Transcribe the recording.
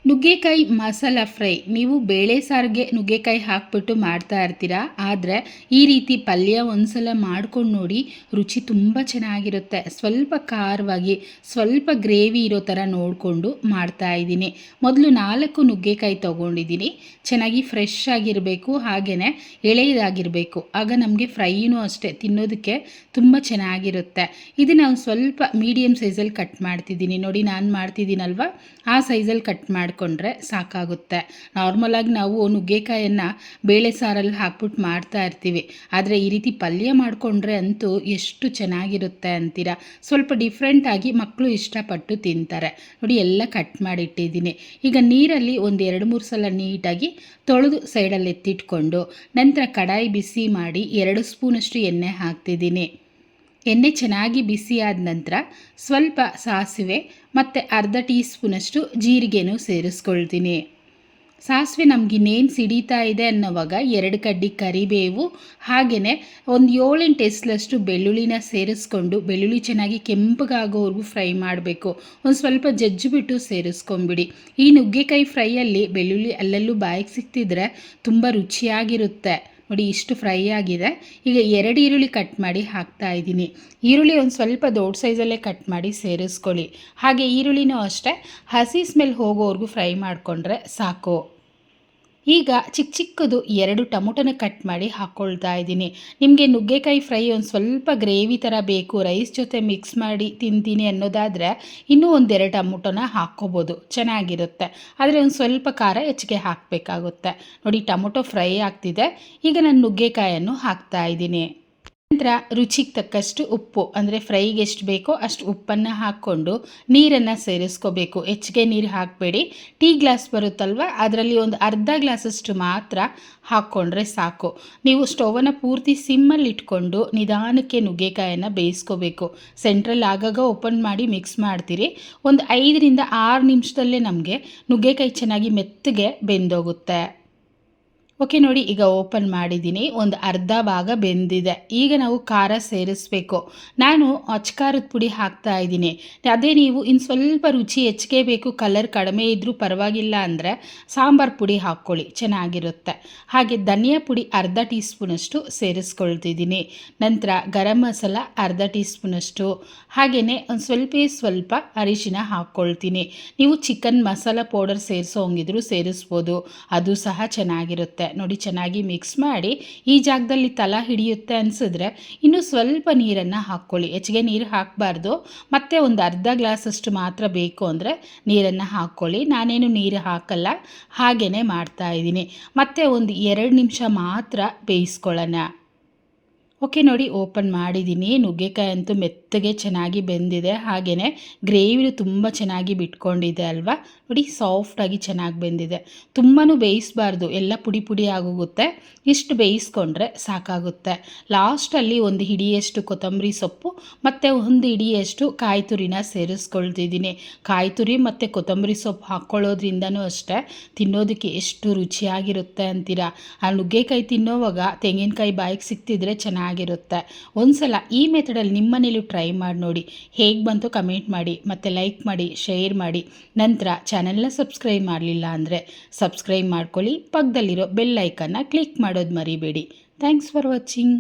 ನುಗ್ಗೆಕಾಯಿ ಮಸಾಲ ಫ್ರೈ ನೀವು ಬೇಳೆ ಸಾರಿಗೆ ನುಗ್ಗೆಕಾಯಿ ಹಾಕ್ಬಿಟ್ಟು ಮಾಡ್ತಾ ಇರ್ತೀರಾ. ಆದರೆ ಈ ರೀತಿ ಪಲ್ಯ ಒಂದ್ಸಲ ಮಾಡ್ಕೊಂಡು ನೋಡಿ, ರುಚಿ ತುಂಬ ಚೆನ್ನಾಗಿರುತ್ತೆ. ಸ್ವಲ್ಪ ಖಾರವಾಗಿ ಸ್ವಲ್ಪ ಗ್ರೇವಿ ಇರೋ ಥರ ನೋಡಿಕೊಂಡು ಮಾಡ್ತಾ ಇದ್ದೀನಿ. ಮೊದಲು 4 ನುಗ್ಗೆಕಾಯಿ ತೊಗೊಂಡಿದ್ದೀನಿ. ಚೆನ್ನಾಗಿ ಫ್ರೆಶ್ ಆಗಿರಬೇಕು, ಹಾಗೆಯೇ ಎಳೆಯದಾಗಿರಬೇಕು. ಆಗ ನಮಗೆ ಫ್ರೈನೂ ಅಷ್ಟೇ ತಿನ್ನೋದಕ್ಕೆ ತುಂಬ ಚೆನ್ನಾಗಿರುತ್ತೆ. ಇದನ್ನು ಒಂದು ಸ್ವಲ್ಪ ಮೀಡಿಯಮ್ ಸೈಜಲ್ಲಿ ಕಟ್ ಮಾಡ್ತಿದ್ದೀನಿ. ನೋಡಿ, ನಾನು ಮಾಡ್ತಿದ್ದೀನಲ್ವ ಆ ಸೈಜಲ್ಲಿ ಕಟ್ ಮಾಡಿಕೊಂಡ್ರೆ ಸಾಕಾಗುತ್ತೆ. ನಾರ್ಮಲಾಗಿ ನಾವು ನುಗ್ಗೆಕಾಯನ್ನು ಬೇಳೆ ಸಾರಲ್ಲಿ ಹಾಕ್ಬಿಟ್ಟು ಮಾಡ್ತಾ ಇರ್ತೀವಿ. ಆದರೆ ಈ ರೀತಿ ಪಲ್ಯ ಮಾಡಿಕೊಂಡ್ರೆ ಅಂತೂ ಎಷ್ಟು ಚೆನ್ನಾಗಿರುತ್ತೆ ಅಂತೀರ. ಸ್ವಲ್ಪ ಡಿಫ್ರೆಂಟಾಗಿ ಮಕ್ಕಳು ಇಷ್ಟಪಟ್ಟು ತಿಂತಾರೆ. ನೋಡಿ, ಎಲ್ಲ ಕಟ್ ಮಾಡಿಟ್ಟಿದ್ದೀನಿ. ಈಗ ನೀರಲ್ಲಿ ಒಂದು 2-3 ಸಲ ನೀಟಾಗಿ ತೊಳೆದು ಸೈಡಲ್ಲಿ ಎತ್ತಿಟ್ಕೊಂಡು ನಂತರ ಕಡಾಯಿ ಬಿಸಿ ಮಾಡಿ 2 ಸ್ಪೂನಷ್ಟು ಎಣ್ಣೆ ಹಾಕ್ತಿದ್ದೀನಿ. ಎಣ್ಣೆ ಚೆನ್ನಾಗಿ ಬಿಸಿ ಆದ ನಂತರ ಸ್ವಲ್ಪ ಸಾಸಿವೆ ಮತ್ತು ಅರ್ಧ ಟೀ ಸ್ಪೂನಷ್ಟು ಜೀರಿಗೆನೂ ಸೇರಿಸ್ಕೊಳ್ತೀನಿ. ಸಾಸಿವೆ ನಮಗಿನ್ನೇನು ಸಿಡಿತಾ ಇದೆ ಅನ್ನೋವಾಗ 2 ಕಡ್ಡಿ ಕರಿಬೇವು, ಹಾಗೆಯೇ ಒಂದು 7-8 ಎಸಲಷ್ಟು ಬೆಳ್ಳುಳ್ಳಿನ ಸೇರಿಸ್ಕೊಂಡು ಬೆಳ್ಳುಳ್ಳಿ ಚೆನ್ನಾಗಿ ಕೆಂಪಗಾಗೋವರೆಗೂ ಫ್ರೈ ಮಾಡಬೇಕು. ಒಂದು ಸ್ವಲ್ಪ ಜಜ್ಜಿಬಿಟ್ಟು ಸೇರಿಸ್ಕೊಂಬಿಡಿ. ಈ ನುಗ್ಗೆಕಾಯಿ ಫ್ರೈಯಲ್ಲಿ ಬೆಳ್ಳುಳ್ಳಿ ಅಲ್ಲಲ್ಲೂ ಬಾಯಿಗೆ ಸಿಕ್ತಿದ್ರೆ ತುಂಬ ರುಚಿಯಾಗಿರುತ್ತೆ. ನೋಡಿ, ಇಷ್ಟು ಫ್ರೈ ಆಗಿದೆ. ಈಗ 2 ಈರುಳ್ಳಿ ಕಟ್ ಮಾಡಿ ಹಾಕ್ತಾ ಇದ್ದೀನಿ. ಈರುಳ್ಳಿ ಒಂದು ಸ್ವಲ್ಪ ದೊಡ್ಡ ಸೈಜಲ್ಲೇ ಕಟ್ ಮಾಡಿ ಸೇರಿಸ್ಕೊಳ್ಳಿ. ಹಾಗೆ ಈರುಳ್ಳಿನೂ ಅಷ್ಟೇ ಹಸಿ ಸ್ಮೆಲ್ ಹೋಗೋವರೆಗೂ ಫ್ರೈ ಮಾಡಿಕೊಂಡ್ರೆ ಸಾಕು. ಈಗ ಚಿಕ್ಕದು 2 ಟೊಮೊಟೊನ ಕಟ್ ಮಾಡಿ ಹಾಕ್ಕೊಳ್ತಾ ಇದ್ದೀನಿ. ನಿಮಗೆ ನುಗ್ಗೆಕಾಯಿ ಫ್ರೈ ಒಂದು ಸ್ವಲ್ಪ ಗ್ರೇವಿ ಥರ ಬೇಕು, ರೈಸ್ ಜೊತೆ ಮಿಕ್ಸ್ ಮಾಡಿ ತಿಂತೀನಿ ಅನ್ನೋದಾದರೆ ಇನ್ನೂ ಒಂದು 2 ಟೊಮೊಟೊನ ಹಾಕ್ಕೋಬೋದು, ಚೆನ್ನಾಗಿರುತ್ತೆ. ಆದರೆ ಒಂದು ಸ್ವಲ್ಪ ಖಾರ ಹೆಚ್ಚಿಗೆ ಹಾಕಬೇಕಾಗುತ್ತೆ. ನೋಡಿ, ಟೊಮೊಟೊ ಫ್ರೈ ಆಗ್ತಿದೆ. ಈಗ ನಾನು ನುಗ್ಗೆಕಾಯನ್ನು ಹಾಕ್ತಾ ಇದ್ದೀನಿ. ನಂತರ ರುಚಿಗೆ ತಕ್ಕಷ್ಟು ಉಪ್ಪು, ಅಂದರೆ ಫ್ರೈಗೆ ಎಷ್ಟು ಬೇಕೋ ಅಷ್ಟು ಉಪ್ಪನ್ನು ಹಾಕ್ಕೊಂಡು ನೀರನ್ನು ಸೇರಿಸ್ಕೋಬೇಕು. ಹೆಚ್ಚಿಗೆ ನೀರು ಹಾಕಬೇಡಿ. ಟೀ ಗ್ಲಾಸ್ ಬರುತ್ತಲ್ವ, ಅದರಲ್ಲಿ ಒಂದು ಅರ್ಧ ಗ್ಲಾಸಷ್ಟು ಮಾತ್ರ ಹಾಕ್ಕೊಂಡ್ರೆ ಸಾಕು. ನೀವು ಸ್ಟವನ್ನು ಪೂರ್ತಿ ಸಿಮ್ಮಲ್ಲಿ ಇಟ್ಕೊಂಡು ನಿಧಾನಕ್ಕೆ ನುಗ್ಗೆಕಾಯನ್ನು ಬೇಯಿಸ್ಕೋಬೇಕು. ಸೆಂಟ್ರಲ್ಲಿ ಆಗಾಗ ಓಪನ್ ಮಾಡಿ ಮಿಕ್ಸ್ ಮಾಡ್ತೀರಿ. ಒಂದು 5-6 ನಿಮಿಷದಲ್ಲೇ ನಮಗೆ ನುಗ್ಗೆಕಾಯಿ ಚೆನ್ನಾಗಿ ಮೆತ್ತಗೆ ಬೆಂದೋಗುತ್ತೆ. ಓಕೆ, ನೋಡಿ, ಈಗ ಓಪನ್ ಮಾಡಿದ್ದೀನಿ. ಒಂದು ಅರ್ಧ ಭಾಗ ಬೆಂದಿದೆ. ಈಗ ನಾವು ಖಾರ ಸೇರಿಸ್ಬೇಕು. ನಾನು ಅಚ್ಕಾರದ ಪುಡಿ ಹಾಕ್ತಾ ಇದ್ದೀನಿ. ಅದೇ ನೀವು ಇನ್ನು ಸ್ವಲ್ಪ ರುಚಿ ಹೆಚ್ಚಿಗೆ ಬೇಕು, ಕಲರ್ ಕಡಿಮೆ ಇದ್ದರೂ ಪರವಾಗಿಲ್ಲ ಅಂದರೆ ಸಾಂಬಾರು ಪುಡಿ ಹಾಕ್ಕೊಳ್ಳಿ, ಚೆನ್ನಾಗಿರುತ್ತೆ. ಹಾಗೆ ಧನಿಯಾ ಪುಡಿ ಅರ್ಧ ಟೀ ಸ್ಪೂನಷ್ಟು ಸೇರಿಸ್ಕೊಳ್ತಿದ್ದೀನಿ. ನಂತರ ಗರಂ ಮಸಾಲ ಅರ್ಧ ಟೀ ಸ್ಪೂನಷ್ಟು, ಹಾಗೆಯೇ ಒಂದು ಸ್ವಲ್ಪ ಅರಿಶಿನ ಹಾಕ್ಕೊಳ್ತೀನಿ. ನೀವು ಚಿಕನ್ ಮಸಾಲ ಪೌಡರ್ ಸೇರಿಸೋ ಹಂಗಿದ್ರು ಸೇರಿಸ್ಬೋದು, ಅದು ಸಹ ಚೆನ್ನಾಗಿರುತ್ತೆ. ನೋಡಿ, ಚೆನ್ನಾಗಿ ಮಿಕ್ಸ್ ಮಾಡಿ ಈ ಜಾಗದಲ್ಲಿ ತಲ ಹಿಡಿಯುತ್ತೆ ಅನಿಸಿದ್ರೆ ಇನ್ನೂ ಸ್ವಲ್ಪ ನೀರನ್ನು ಹಾಕ್ಕೊಳ್ಳಿ. ಹೆಚ್ಚಿಗೆ ನೀರು ಹಾಕಬಾರ್ದು. ಮತ್ತೆ ಒಂದು ಅರ್ಧ ಗ್ಲಾಸಷ್ಟು ಮಾತ್ರ ಬೇಕು ಅಂದರೆ ನೀರನ್ನು ಹಾಕ್ಕೊಳ್ಳಿ. ನಾನೇನು ನೀರು ಹಾಕಲ್ಲ, ಹಾಗೇ ಮಾಡ್ತಾ ಇದ್ದೀನಿ. ಮತ್ತೆ ಒಂದು 2 ನಿಮಿಷ ಮಾತ್ರ ಬೇಯಿಸ್ಕೊಳ್ಳೋಣ. ಓಕೆ, ನೋಡಿ, ಓಪನ್ ಮಾಡಿದ್ದೀನಿ. ನುಗ್ಗೆಕಾಯಿ ಅಂತೂ ಮೆತ್ತಗೆ ಚೆನ್ನಾಗಿ ಬೆಂದಿದೆ. ಹಾಗೆಯೇ ಗ್ರೇವಿನೂ ತುಂಬ ಚೆನ್ನಾಗಿ ಬಿಟ್ಕೊಂಡಿದೆ ಅಲ್ವಾ. ನೋಡಿ, ಸಾಫ್ಟಾಗಿ ಚೆನ್ನಾಗಿ ಬೆಂದಿದೆ. ತುಂಬಾ ಬೇಯಿಸಬಾರ್ದು, ಎಲ್ಲ ಪುಡಿ ಪುಡಿ ಆಗೋಗುತ್ತೆ. ಇಷ್ಟು ಬೇಯಿಸ್ಕೊಂಡ್ರೆ ಸಾಕಾಗುತ್ತೆ. ಲಾಸ್ಟಲ್ಲಿ ಒಂದು ಹಿಡಿಯಷ್ಟು ಕೊತ್ತಂಬರಿ ಸೊಪ್ಪು ಮತ್ತು ಒಂದು ಹಿಡಿಯಷ್ಟು ಕಾಯಿ ತುರಿನ ಸೇರಿಸ್ಕೊಳ್ತಿದ್ದೀನಿ. ಕಾಯಿ ತುರಿ ಮತ್ತು ಕೊತ್ತಂಬರಿ ಸೊಪ್ಪು ಹಾಕ್ಕೊಳ್ಳೋದ್ರಿಂದನೂ ಅಷ್ಟೇ ತಿನ್ನೋದಕ್ಕೆ ಎಷ್ಟು ರುಚಿಯಾಗಿರುತ್ತೆ ಅಂತೀರಾ. ಆ ನುಗ್ಗೆಕಾಯಿ ತಿನ್ನೋವಾಗ ತೆಂಗಿನಕಾಯಿ ಬಾಯಿಗೆ ಸಿಕ್ತಿದ್ರೆ ಚೆನ್ನಾಗಿರುತ್ತೆ. ಒಂದ್ಸಲ ಈ ಮೆಥಡಲ್ಲಿ ನಿಮ್ಮ ಮನೇಲೂ ಟ್ರೈ ಮಾಡಿ ನೋಡಿ. ಹೇಗೆ ಬಂತು ಕಮೆಂಟ್ ಮಾಡಿ, ಮತ್ತು ಲೈಕ್ ಮಾಡಿ, ಶೇರ್ ಮಾಡಿ. ನಂತರ ಚಾನೆಲ್ನ ಸಬ್ಸ್ಕ್ರೈಬ್ ಮಾಡಲಿಲ್ಲ ಅಂದರೆ ಸಬ್ಸ್ಕ್ರೈಬ್ ಮಾಡ್ಕೊಳ್ಳಿ. ಪಕ್ಕದಲ್ಲಿರೋ ಬೆಲ್ ಐಕನ್ನ ಕ್ಲಿಕ್ ಮಾಡೋದು ಮರಿಬೇಡಿ. Thanks for watching.